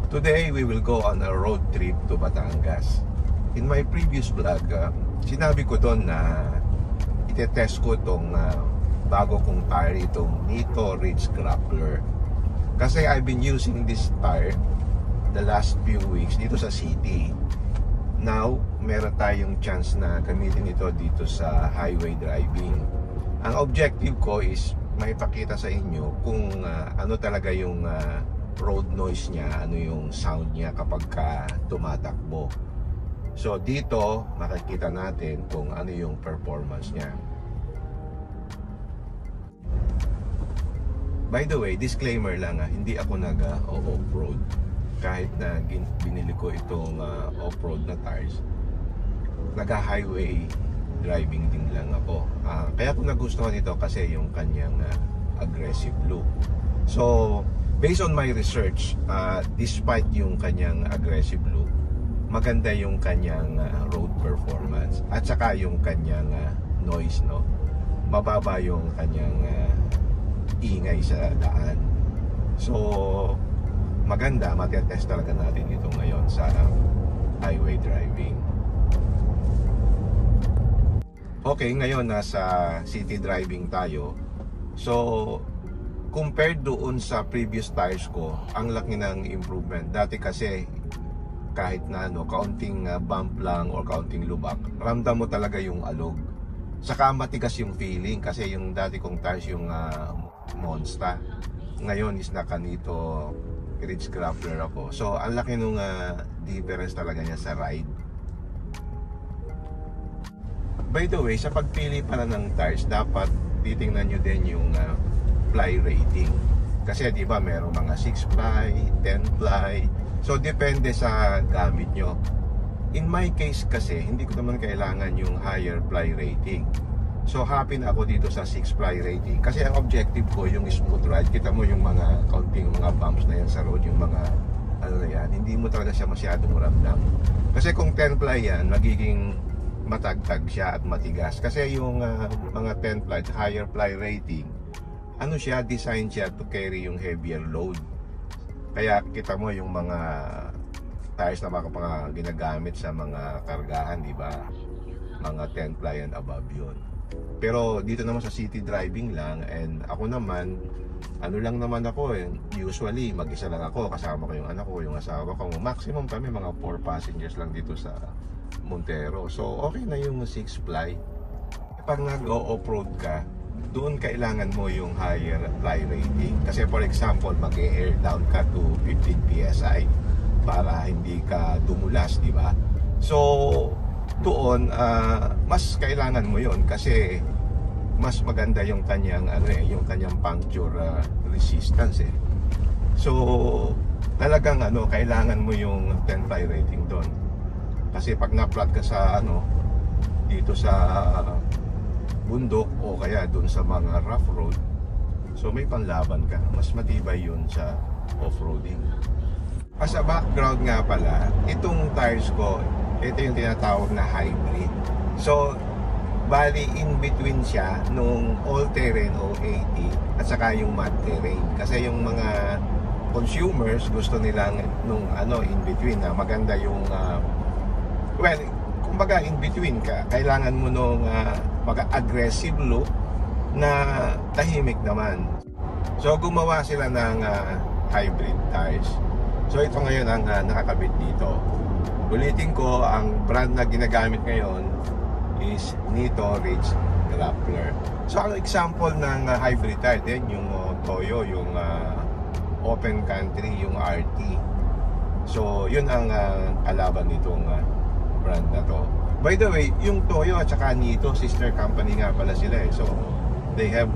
Today, we will go on a road trip to Batangas. In my previous vlog, sinabi ko doon na itetest ko itong bago kong tire, itong Nitto Ridge Grappler. Kasi I've been using this tire the last few weeks dito sa city. Now, meron tayong chance na gamitin ito dito sa highway driving. Ang objective ko is maipakita sa inyo kung ano talaga yung road noise niya, ano yung sound niya kapag tumatakbo. So dito makikita natin kung ano yung performance niya. By the way, disclaimer lang, hindi ako nag-off-road. Kahit na binili ko itong off-road na tires, nag-highway driving din lang ako. Kaya ko nagustuhan ito kasi yung kanyang aggressive look. So based on my research, despite yung kanyang aggressive look, maganda yung kanyang road performance at saka yung kanyang noise, no? Mababa yung kanyang ingay sa daan. So maganda, matetest talaga natin ito ngayon sa highway driving. Okay, ngayon nasa city driving tayo. So compared doon sa previous tires ko, ang laki ng improvement. Dati kasi kahit na kaunting bump lang or kaunting lubak, ramdam mo talaga yung alog. Saka matigas yung feeling kasi yung dati kong tires yung Monster. Ngayon is naka Nitto Ridge Grappler ako. So ang laki nung difference talaga niya sa ride. By the way, sa pagpili pala ng tires, dapat titingnan nyo din yung ply rating. Kasi di ba merong mga 6 ply, 10 ply. So depende sa gamit nyo. In my case kasi, hindi ko naman kailangan yung higher ply rating. So happy na ako dito sa 6 ply rating. Kasi ang objective ko yung smooth ride. Kita mo yung mga counting mga bumps na yan sa road, yung mga ano na yan, hindi mo talaga siya masyadong ramdam. Kasi kung 10 ply yan, magiging matagtag siya at matigas. Kasi yung mga 10 ply, higher ply rating, ano siya, design siya to carry yung heavier load. Kaya kita mo yung mga tires na mga ginagamit sa mga kargahan, di ba? Mga 10 ply and above yun. Pero dito naman sa city driving lang, and ako naman, ano lang naman ako, usually mag-isa lang ako, kasama ko yung anak ko, yung asawa ko. Maximum kami mga 4 passengers lang dito sa Montero. So okay na yung 6 ply. Pag nag-off-road ka, doon kailangan mo yung higher ply rating. Kasi for example, mag-air down ka to 15 PSI para hindi ka dumulas, di ba? So doon mas kailangan mo yon kasi mas maganda yung kanyang yung kanyang puncture resistance eh. So talagang kailangan mo yung 10 ply rating doon. Kasi pag na-flat ka sa dito sa bundok o kaya doon sa mga rough road, so may panlaban ka, mas matibay yun sa off-roading. As a background nga pala, itong tires ko, ito yung tinatawag na hybrid. So bali in between siya nung all-terrain o 80 at saka yung mud terrain. Kasi yung mga consumers gusto nilang nung in between na maganda yung well, kumbaga in between ka, kailangan mo nung aggressive look na tahimik naman. So gumawa sila ng hybrid tires. So ito ngayon ang nakakabit dito. Ulitin ko, ang brand na ginagamit ngayon is Nitto Ridge Grappler. So ang example ng hybrid tire din yung Toyo, yung open country, yung RT. So yun ang kalaban nitong brand na to. By the way, yung Toyo at saka Nitto, sister company nga pala sila eh. So they have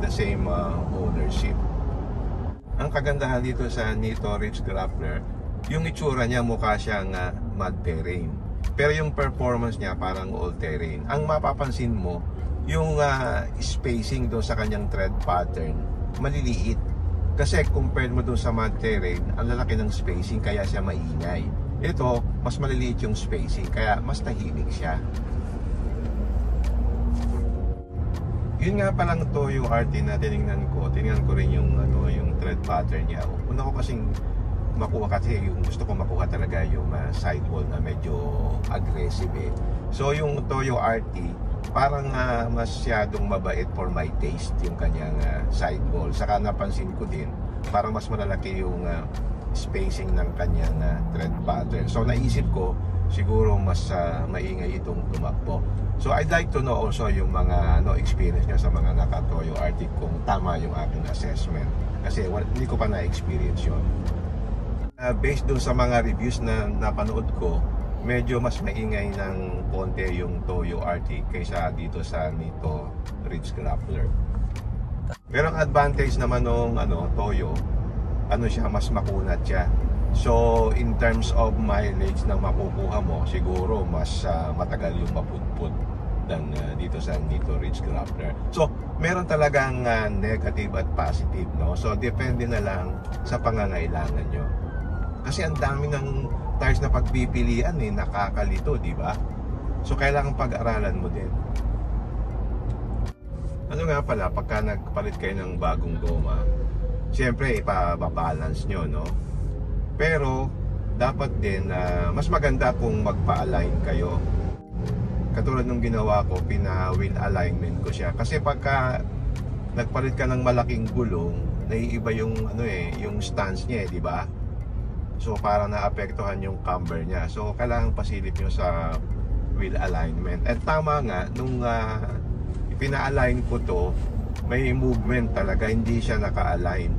the same ownership. Ang kagandahan dito sa Nitto Ridge Grappler, yung itsura niya mukha siyang mud terrain. Pero yung performance niya parang all terrain. Ang mapapansin mo, yung spacing doon sa kanyang tread pattern, maliliit. Kasi compared mo doon sa mud terrain, ang lalaki ng spacing kaya siya maingay. Ito, mas maliliit yung spacing, kaya mas tahimik siya. Yun nga palang Toyo RT na tinignan ko rin yung yung tread pattern niya. Una ko kasing makuha, kasi yung gusto ko makuha talaga yung sidewall na medyo aggressive eh. So yung Toyo RT parang masyadong mabait for my taste yung kanyang sidewall. Saka napansin ko din parang mas malalaki yung spacing ng kanyang tread pattern. So naisip ko siguro mas maingay itong tumakbo. So I'd like to know also yung mga experience nyo sa mga naka-Toyo RT, kung tama yung aking assessment. Kasi hindi ko pa na-experience yun. Based dun sa mga reviews na napanood ko, medyo mas maingay ng konti yung Toyo RT kaysa dito sa Nito Ridge Grappler. Pero ang advantage naman ng Toyo, siya, mas makunat siya. So in terms of mileage na makukuha mo, siguro mas matagal yung mapudpud than dito sa Nito Ridge Grappler. So meron talagang negative at positive, no? So depende na lang sa pangangailangan nyo. Kasi ang dami ng tires na pagpipilian nakakalito, di ba? So kailangan pag-aralan mo din. Ano nga pala, pagka nagpalit kayo ng bagong goma, siyempre ipababalance nyo, no? Pero dapat din mas maganda kung magpa-align kayo. Katulad nung ginawa ko, pina-wheel alignment ko siya. Kasi pagka nagpalit ka ng malaking gulong, naiiba yung yung stance niya, di ba? So para naapektuhan yung camber niya. So kailangan pasilip nyo sa wheel alignment. At tama nga, nung pina-align ko to, may movement talaga, hindi siya naka-align.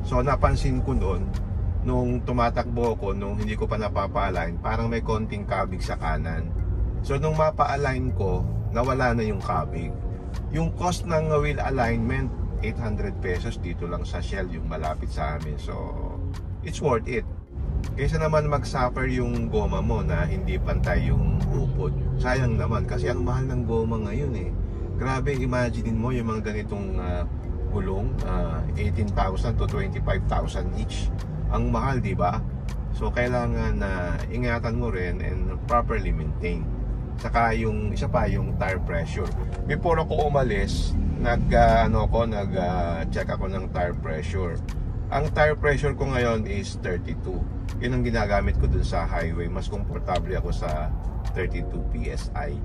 So napansin ko noon, nung tumatakbo ko, nung hindi ko pa napapa-align, parang may konting kabig sa kanan. So nung mapa-align ko, nawala na yung kabig. Yung cost ng wheel alignment, 800 pesos dito lang sa Shell, yung malapit sa amin. So it's worth it. Kaysa naman mag-suffer yung goma mo na hindi pantay yung upod. Sayang naman kasi ang mahal ng goma ngayon eh. Grabe, imagine mo yung mga ganitong gulong, 18,000 to 25,000 each. Ang mahal, di ba? So kailangan na ingatan mo rin and properly maintain. Saka yung isa pa, yung tire pressure. Before ako umalis, nag-check ako ng tire pressure. Ang tire pressure ko ngayon is 32. Yun ang ginagamit ko dun sa highway. Mas komportable ako sa 32 PSI.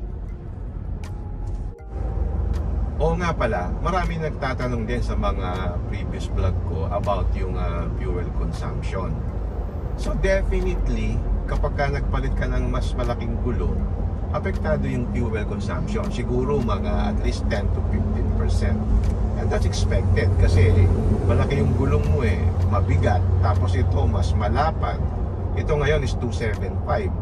Oo nga pala, marami nagtatanong din sa mga previous vlog ko about yung fuel consumption. So definitely, kapag nagpalit ka ng mas malaking gulong, apektado yung fuel consumption. Siguro mga at least 10 to 15%. And that's expected kasi malaki yung gulong mo mabigat. Tapos ito mas malapad. Ito ngayon is 275.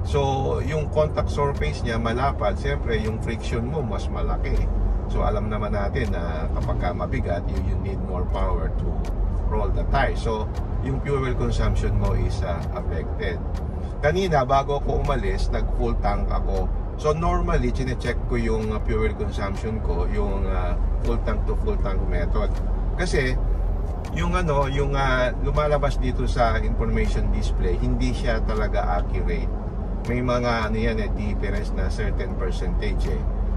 So yung contact surface niya malapad, siyempre yung friction mo mas malaki. So alam naman natin na kapag mabigat, you need more power to roll the tire. So yung fuel consumption mo is affected. Kanina bago ako umalis, nag full tank ako. So normally, chine-check ko yung fuel consumption ko, yung full tank to full tank method. Kasi yung lumalabas dito sa information display, hindi siya talaga accurate. May mga difference na certain percentage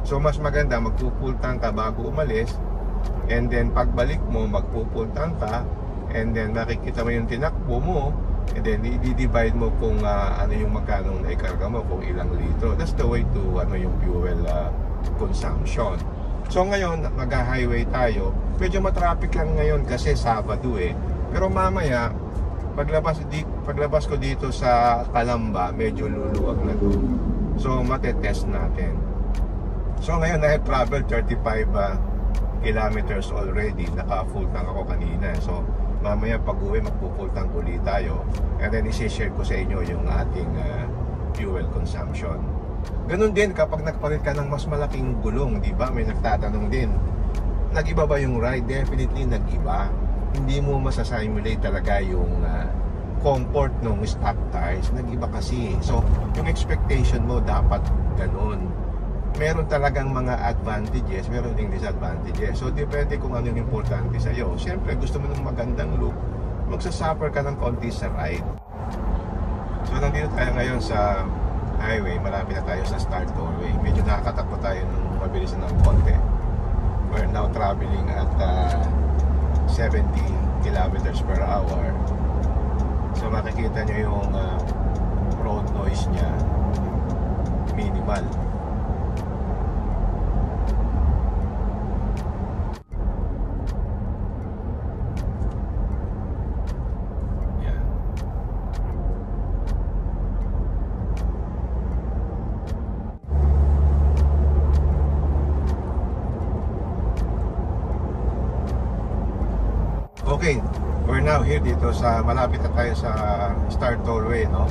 So mas maganda magpo-full tank ka bago umalis, and then pagbalik mo magpo-full tank ka, and then makikita mo yung tinakbo mo, and then i-divide mo kung ano yung magkano na ikarga mo, kung ilang litro. That's the way to yung fuel consumption. So ngayon mag-highway tayo, medyo matraffic lang ngayon kasi Sabado pero mamaya paglabas ko dito sa Calamba, medyo luluwag na to. So matetest natin. So ngayon I have traveled 35 kilometers already. Naka full tank ako kanina. So mamaya pag-uwi magpo-full tank ulit tayo, and then i-share ko sa inyo yung ating fuel consumption. Ganun din kapag nagpalit ka ng mas malaking gulong, di ba? May nagtatanong din, nag-iba ba yung ride? Definitely nag-iba. Hindi mo masasimulate talaga yung comfort ng stock tires. Nag-iba kasi. So yung expectation mo dapat ganun. Meron talagang mga advantages, meron ding disadvantages. So depende kung ano yung importante sa iyo. Siyempre gusto mo ng magandang look, magsasuffer ka ng konti sa ride. So nandito tayo ngayon sa highway, malapit na tayo sa start tollway. Medyo nakakatakbo tayo ng mabilis ng konti. We're now traveling at 70 kilometers per hour. So So makikita nyo yung road noise niya, minimal. Yan. Okay, we're now here dito sa, malapit na tayo sa Star Tollway, no?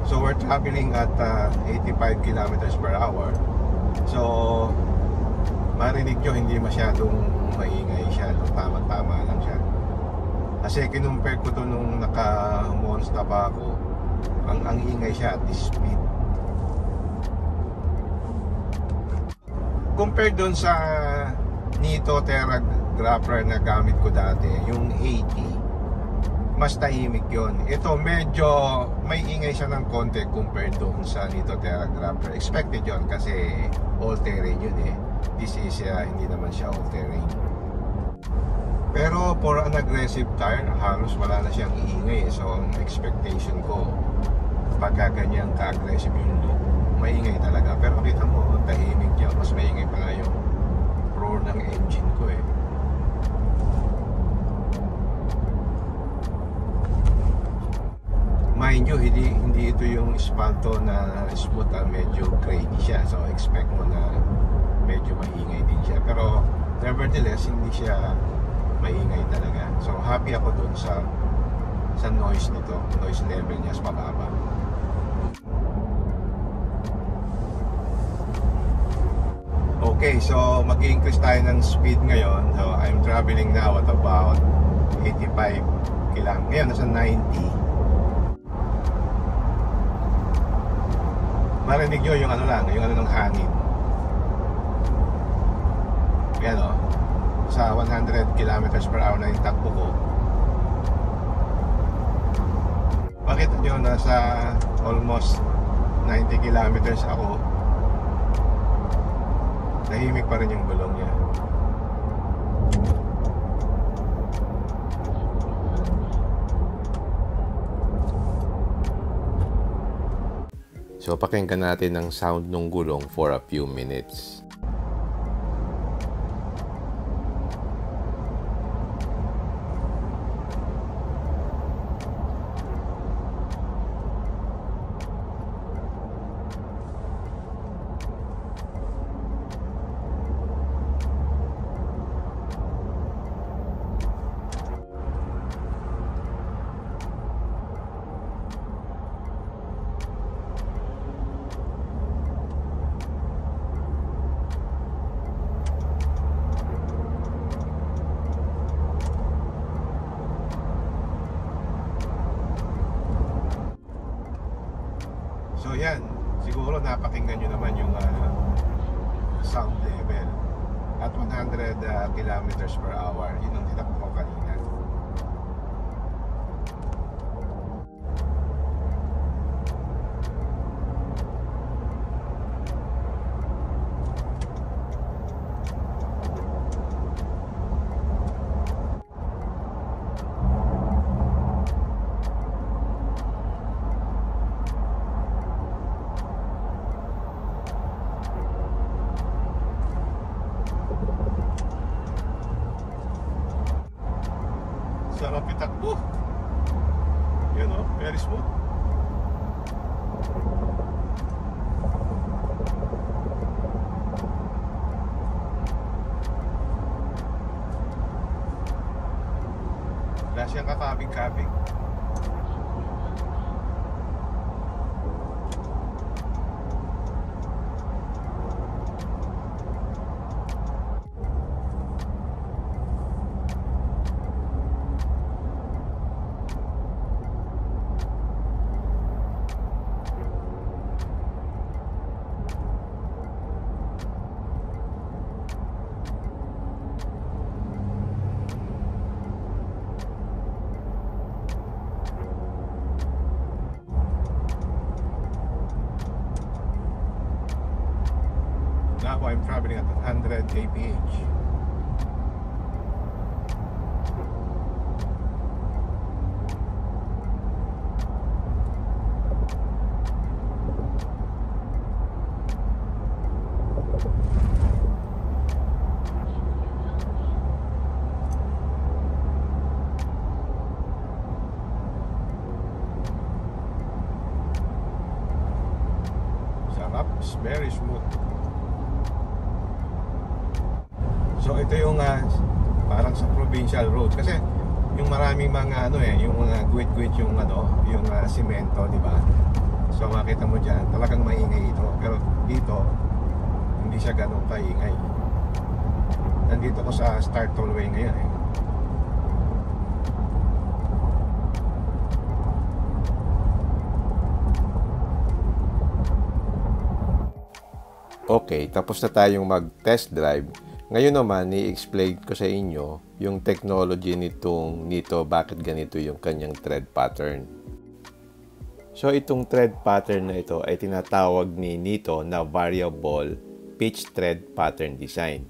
So we're traveling at 85 kilometers per hour. So marinig nyo, hindi masyadong maingay siya, no? Tama-tama lang siya. Kasi kinumpare ko to nung naka-monster pa ako, ang ingay siya at this speed. Compared dun sa Nito Terra Grappler na gamit ko dati, yung 80, mas tahimik yon. Ito medyo may ingay siya ng konti compared doon sa Nito Terra Grappler. Expected yon kasi all terrain yun eh. This is hindi naman siya all terrain. Pero for an aggressive tire, halos wala na siyang iingay. So ang expectation ko, pagka ganyan ka-aggressive yung loop, maingay talaga. Pero kita mo, tahimik niya. Mas maingay pa nga yung roar ng engine ko eh. Mind you, hindi ito yung espalto na smooth, medyo grainy siya. So expect mo na medyo maingay din siya. Pero nevertheless, hindi siya maingay talaga. So happy ako dun sa noise nito. Noise level niya is mababa. Okay, so mag-increase tayo ng speed ngayon. So I'm traveling now at about 85 km. Ngayon nasa 90. Marinig nyo yung ano lang, yung ano ng hangin. Yan o, sa 100 kilometers per hour na yung takbo ko. Makita nyo, nasa almost 90 kilometers ako. Tahimik pa rin yung gulong niya. So pakinggan natin ang sound ng gulong for a few minutes. So yan, siguro napakinggan nyo naman yung sound level at 100 kilometers per hour. Yun ang tinakbo ko kanina. Sarap itakbo. Yun o, very smooth. Wala siyang kakabig-kabig. Now I'm traveling at 100 kph. sarap, it's very smooth. So ito yung parang sa provincial roads kasi yung maraming mga yung mga guwit-guwit yung yung simento, di ba? So makita mo diyan, talagang maingay ito. Pero dito hindi siya ganun kaingay. Nandito ko sa Star Tollway ngayon eh. Okay, tapos na tayong mag-test drive. Ngayon naman, i-explain ko sa inyo yung technology nito, bakit ganito yung kanyang tread pattern. So, itong tread pattern na ito ay tinatawag ni Nito na Variable Pitch Tread Pattern Design.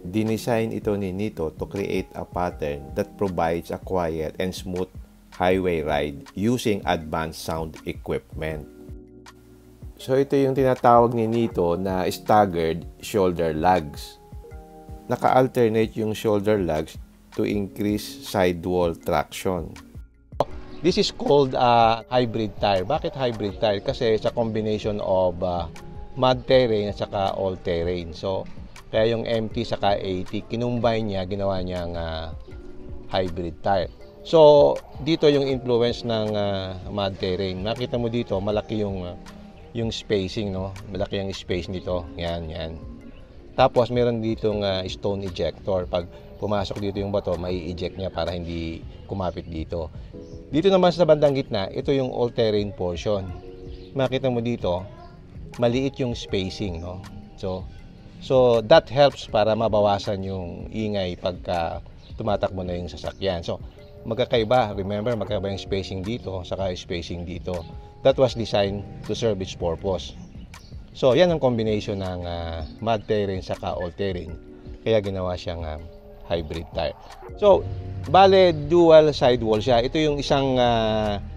Dinesign ito ni Nito to create a pattern that provides a quiet and smooth highway ride using advanced sound equipment. So, ito yung tinatawag ni Nito na staggered shoulder lugs. Naka-alternate yung shoulder lugs to increase sidewall traction. This is called hybrid tire. Bakit hybrid tire? Kasi it's a combination of mud terrain at saka all terrain. So, kaya yung MT saka AT, kinumbine niya, ginawa niyang hybrid tire. So, dito yung influence ng mud terrain. Nakita mo dito, malaki yung spacing, no? Malaki yung space nito. Yan, yan. Tapos, meron ditong stone ejector. Pag pumasok dito yung bato, mai-eject niya para hindi kumapit dito. Dito naman sa bandang gitna, ito yung all-terrain portion. Makita mo dito, maliit yung spacing, no? So that helps para mabawasan yung ingay pagka tumatakbo na yung sasakyan. So, magkakaiba. Remember, magkakaiba yung spacing dito, saka spacing dito. That was designed to serve its purpose. So, yan ang combination ng mud terrain saka all terrain. Kaya ginawa siyang hybrid tire. So, bale, dual sidewall siya. Ito yung isang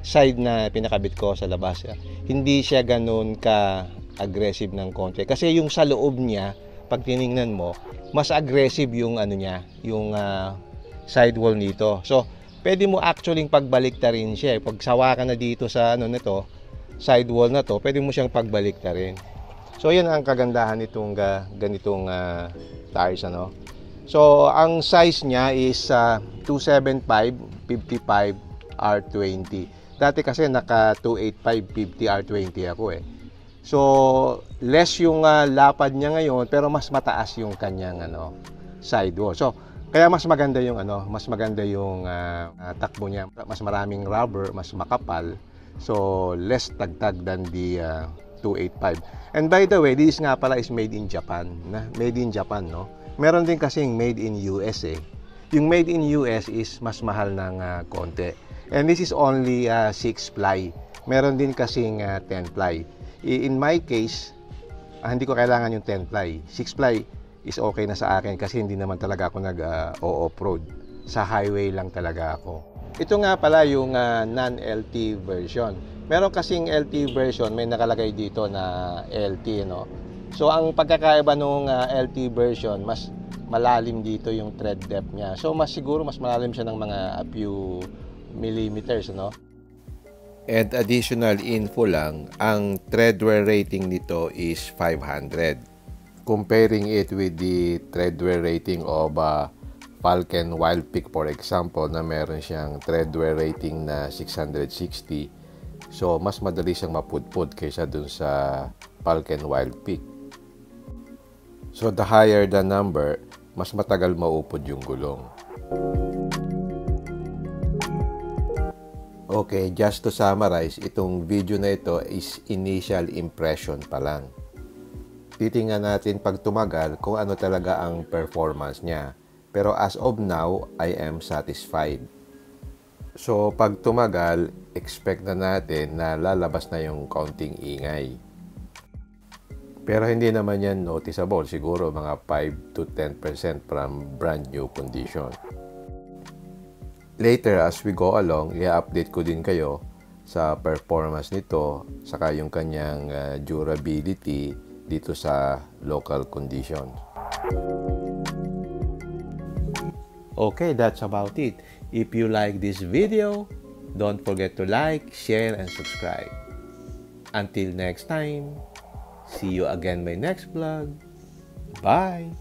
side na pinakabit ko sa labas. Hindi siya ganun ka-aggressive ng konti. Kasi yung sa loob niya, pag tiningnan mo, mas aggressive yung yung sidewall nito. So, pwede mo actually pagbalik ta rin siya. Pag sawa ka na dito sa nito, sidewall na to, pwede mo siyang pagbalik ta rin. So, yan ang kagandahan nitong ganitong tires, So, ang size niya is 275, 55, R20. Dati kasi naka 285, 50, R20 ako eh. So, less yung lapad niya ngayon, pero mas mataas yung kanyang sidewall. So, kaya mas maganda yung takbo niya. Mas maraming rubber, mas makapal. So, less tagtag than the 285. And by the way, this nga pala is made in Japan. Made in Japan, no? Meron din kasing made in US eh. Yung made in US is mas mahal ng konti. And this is only 6 ply. Meron din kasing 10 ply. In my case, hindi ko kailangan yung 10 ply. 6 ply is okay na sa akin kasi hindi naman talaga ako nag-off-road. Sa highway lang talaga ako. Ito nga pala yung non-LT version. Meron kasing LT version, may nakalagay dito na LT, no? So, ang pagkakaiba nung LT version, mas malalim dito yung tread depth niya. So, siguro mas malalim siya ng mga a few millimeters, no? And additional info lang, ang tread wear rating nito is 500. Comparing it with the tread wear rating of Falken Wildpeak, for example, na meron siyang tread wear rating na 660. So, mas madali siyang mapudpud kaysa dun sa Falken Wildpeak. So, the higher the number, mas matagal maupod yung gulong. Okay, just to summarize, itong video na ito is initial impression pa lang. Titingnan natin pag tumagal kung ano talaga ang performance niya. Pero as of now, I am satisfied. So, pag tumagal, expect na natin na lalabas na yung kaunting ingay. Pero hindi naman yan noticeable. Siguro mga 5 to 10% from brand new condition. Later, as we go along, i-update ko din kayo sa performance nito, saka yung kanyang durability dito sa local conditions. Okay, that's about it. If you like this video, don't forget to like, share, and subscribe. Until next time, See you again my next vlog. Bye!